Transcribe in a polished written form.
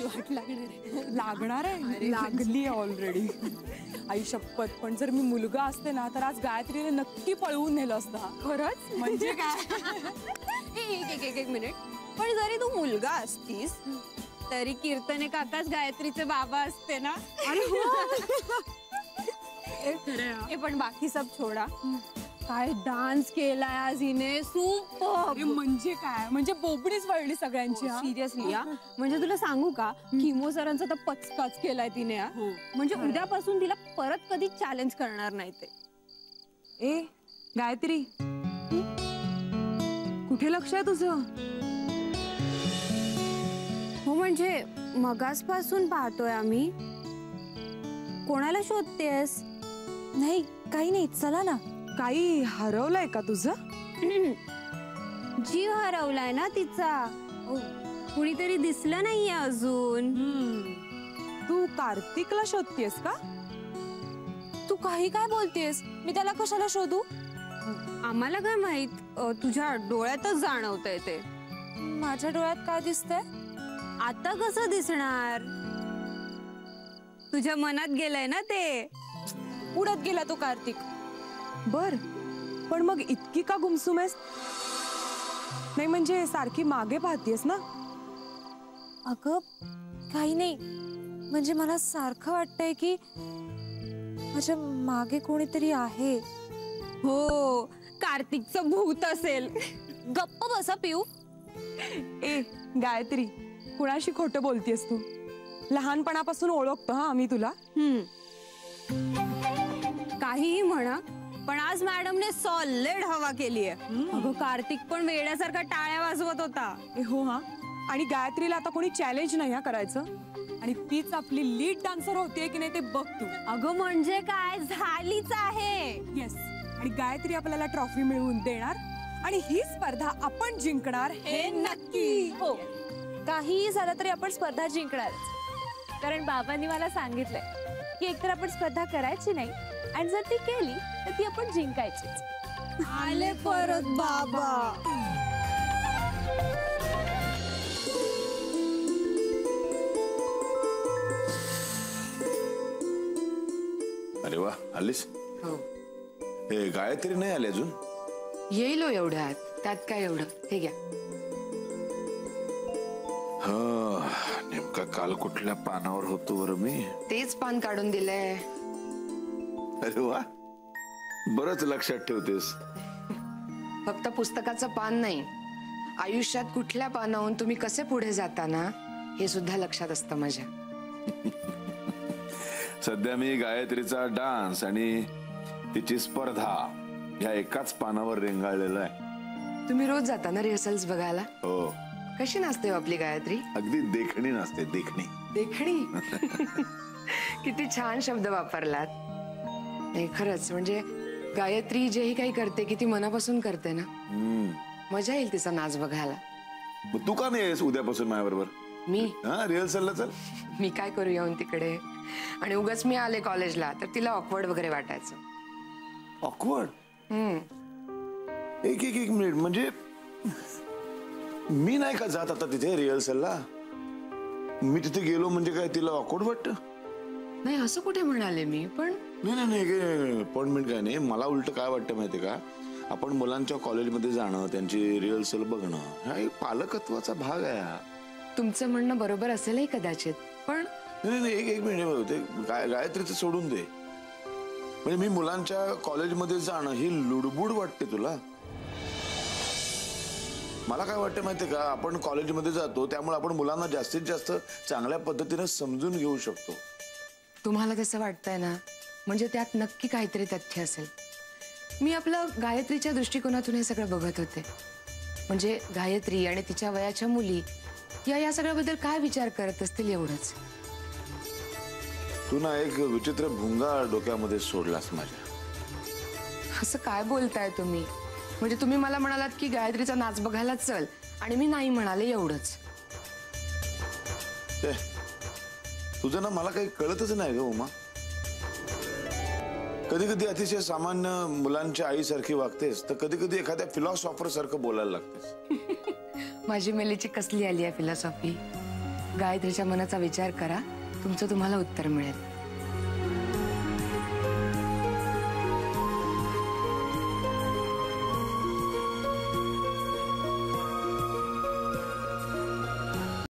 वाट लागणार लागणार आहे, लागली ऑलरेडी. आई शपथ, पण जर मी मुलगा असते ना तर आज गायत्रीने नक्की पळवून नेलं असतं. खरंच म्हणजे काय? एक मिनिट, पण जरी तू मुलगा असतीस तरी कीर्तने काकाच गायत्रीचे बाबा असते ना. हे पण बाकी सब छोडा, काय डान्स केलाय आज हिने, सुपर. म्हणजे काय, म्हणजे बोबडीच वळली सगळ्यांची. सिरियसली या, म्हणजे तुला सांगू का, किमो सरांचा तर पचकाच केलाय तिने. म्हणजे उद्यापासून तिला परत कधी चॅलेंज करणार नाही ते. ए गायत्री, कुठे लक्ष आहे तुझं? हो म्हणजे मगासपासून पाहतोय आम्ही. कोणाला शोधतेस? नाही काही नाही, चला ना. काही हरवलंय का तुझं? जीव हरवलाय ना तिचा. कुणीतरी दिसलं नाहीये अजून. तू कार्तिकला शोधतेस का? तू काही काय बोलतेस? मी त्याला कशाला शोधू? आम्हाला काय माहित, तुझ्या डोळ्यातच जाणवतंय ते. माझ्या डोळ्यात काय दिसतंय? आता कसं दिसणार? तुझ्या मनात गेलंय ना ते. उडत गेला तो कार्तिक. बर, पण मग इतकी का गुमसुम आहेस? नाही म्हणजे सारखी मागे पाहतीयस ना? अगं काही नाही, म्हणजे मला सारखं वाटतंय की माझ्या मागे कोणीतरी आहे. हो, कार्तिकचं भूत असेल. गप्प बसा पिऊ. ए गायत्री, कुणाशी खोटं बोलतीयस तू? लहानपणापासून ओळखतो हा आम्ही तुला. काहीही म्हणा, पण आज मॅडमने सॉलिड हवा केलीये. अगं कार्तिक पण वेड्यासारखा टाळ्या वाजवत होता. हो हा, आणि गायत्रीला आता कोणी चॅलेंज नाही हा करायचं. आणि तीच आपली लीड डान्सर होतीये की नाही ते बघ तू. अगं म्हणजे काय, झालीच आहे. येस, आणि गायत्री आपल्याला ट्रॉफी मिळवून देणार आणि ही स्पर्धा आपण जिंकणार हे नक्की. हो, काहीही झालं तरी आपण स्पर्धा जिंकणारच. कारण बाबांनी मला सांगितलंय की एकतर आपण स्पर्धा करायची नाही, आणि जर ती केली तर ती आपण जिंकायचीच. आले परत बाबा. अरे वा, आलीस? हो. हे गायत्री नाही आली अजून? येईल हो एवढ्यात, त्यात काय एवढं. हे घ्या. नेमका काल कुठल्या पानावर होतो बरं मी? तेच पान काढून दिलंय. अरे वा, बरंच लक्षात ठेवतेस. फक्त पुस्तकाचं पान नाही, आयुष्यात कुठल्या पानाहून तुम्ही कसे पुढे जाता ना, हे सुद्धा लक्षात असतं माझ्या. सध्या मी गायत्रीचा डान्स आणि तिची स्पर्धा या एकाच पानावर रेंगाळलेला आहे. तुम्ही रोज जाता ना रिहर्सल्स बघायला? हो. कशी नाचते हो आपली गायत्री? अगदी देखणी नाचते, देखणी. देखणी. किती छान शब्द वापरलात. नाही खरंच, म्हणजे गायत्री जेही काही करते की ती मनापासून करते ना. मजा येईल तिचा नाच बघायला. तू का नाही आहेस उद्यापासून माझ्याबरोबर? मी? हा, रिहर्सलला चल. मी काय करू येऊन तिकडे? आणि उगाच मी आले कॉलेजला तर तिला ऑकवर्ड वगैरे वाटायचं. ऑकवर्ड? एक एक एक मिनिट, म्हणजे मी नाही का जात आता तिथे रिहर्सलला? मी तिथे गेलो म्हणजे काय तिला ऑकवर्ड वाटतं? नाही असं कुठे म्हणाले मी. पण नाही नाही नाही, अपॉइंटमेंट काय नाही. मला उलट काय वाटतं माहितीये का, आपण मुलांच्या कॉलेजमध्ये जाणं, त्यांची रिहर्सल बघणं, हा एक पालकत्वाचा भाग आहे. तुमचं म्हणणं बरोबर असेलही कदाचित, पण नाही नाही, एक मिनिट, गायत्रीचं सोडून दे. म्हणजे मी मुलांच्या कॉलेजमध्ये जाणं ही लुडबुड वाटते तुला? मला काय वाटतं माहितीये का, आपण कॉलेजमध्ये जातो त्यामुळे आपण मुलांना जास्तीत जास्त चांगल्या पद्धतीने समजून घेऊ शकतो. तुम्हाला तसं वाटतंय ना, म्हणजे त्यात नक्की काहीतरी तथ्य असेल. मी आपलं गायत्रीच्या दृष्टिकोनातून हे सगळं बघत होते. म्हणजे गायत्री आणि तिच्या वयाच्या मुली या सगळ्याबद्दल काय विचार करत असतील एवढंच. तू ना एक विचित्र भुंगा डोक्यामध्ये सोडलास माझ्या. असं काय बोलताय तुम्ही? म्हणजे तुम्ही मला म्हणालात की गायत्रीचा नाच बघायला चल, आणि मी नाही म्हणाले एवढंच. तुझं ना मला काही कळतच नाही ग उमा. कधी कधी अतिशय सामान्य मुलांच्या आईसारखी वागतेस, तर कधी कधी एखाद्या फिलॉसॉफर सारखं बोलायला लागतेस. माझी मेलीची कसली आली आहे फिलॉसॉफी? गायत्रीच्या मनाचा विचार करा, तुमचं तुम्हाला उत्तर मिळेल.